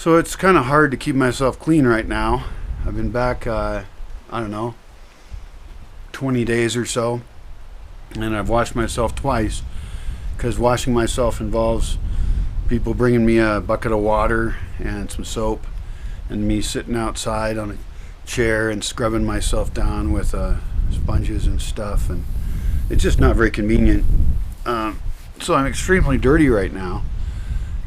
So it's kind of hard to keep myself clean right now. I've been back, I don't know, 20 days or so, and I've washed myself twice because washing myself involves people bringing me a bucket of water and some soap, and me sitting outside on a chair and scrubbing myself down with sponges and stuff, and it's just not very convenient. So I'm extremely dirty right now,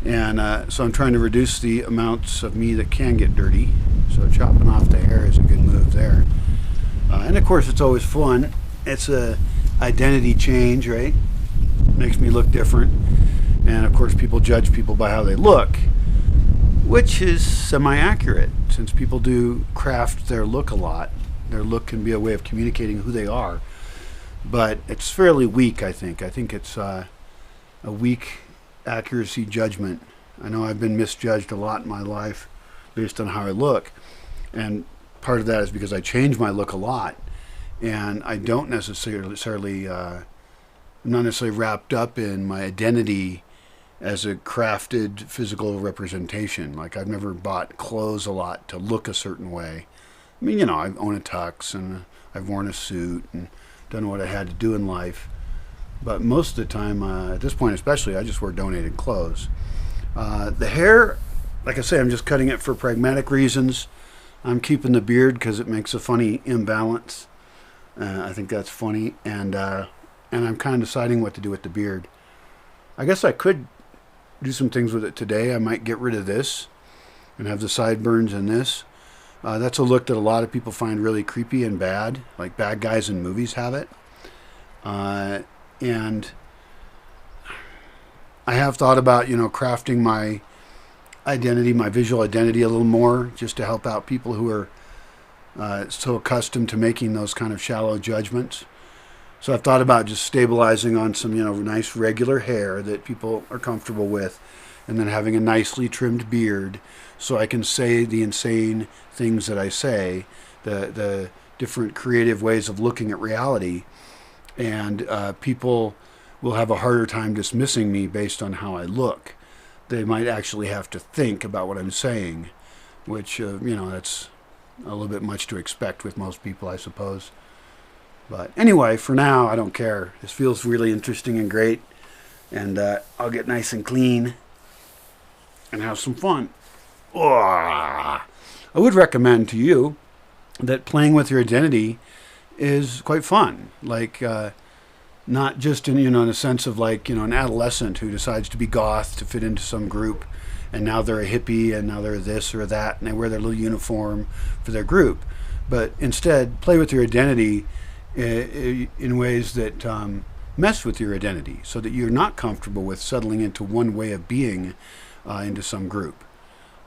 and so I'm trying to reduce the amounts of me that can get dirty. So chopping off the hair is a good move there. And of course, it's always fun. It's a identity change, right? Makes me look different. And of course, people judge people by how they look, which is semi-accurate, since people do craft their look a lot. Their look can be a way of communicating who they are, but it's fairly weak, I think. I think it's a weak accuracy judgment. I know I've been misjudged a lot in my life based on how I look, and part of that is because I change my look a lot, and I don't necessarily I'm not necessarily wrapped up in my identity as a crafted physical representation. Like, I've never bought clothes a lot to look a certain way. I mean, I own a tux, and I've worn a suit and done what I had to do in life. But most of the time, at this point especially, I just wear donated clothes. The hair, like I say, I'm just cutting it for pragmatic reasons. I'm keeping the beard because it makes a funny imbalance. I think that's funny, and I'm kind of deciding what to do with the beard. I guess I could do some things with it today. I might get rid of this and have the sideburns in this. That's a look that a lot of people find really creepy and bad, like bad guys in movies have it. And I have thought about, crafting my identity, my visual identity a little more, just to help out people who are so accustomed to making those kind of shallow judgments. So I've thought about just stabilizing on some, nice regular hair that people are comfortable with, and then having a nicely trimmed beard so I can say the insane things that I say, the different creative ways of looking at reality, and people will have a harder time dismissing me based on how I look. They might actually have to think about what I'm saying, which, that's a little bit much to expect with most people, I suppose. But anyway, for now, I don't care. This feels really interesting and great, and I'll get nice and clean and have some fun. I would recommend to you that playing with your identity is quite fun. Like, not just in a sense of like an adolescent who decides to be goth to fit into some group, and now they're a hippie and now they're this or that, and they wear their little uniform for their group. But instead, play with your identity in ways that mess with your identity, so that you're not comfortable with settling into one way of being into some group.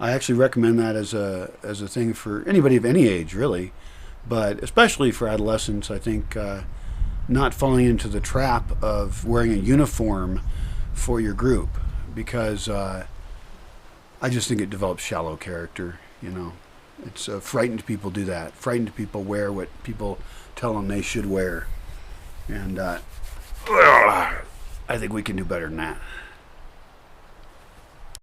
I actually recommend that as a thing for anybody of any age, really, but especially for adolescents. I think not falling into the trap of wearing a uniform for your group, because I just think it develops shallow character. It's frightened people do that. Frightened people wear what people tell them they should wear, and I think we can do better than that.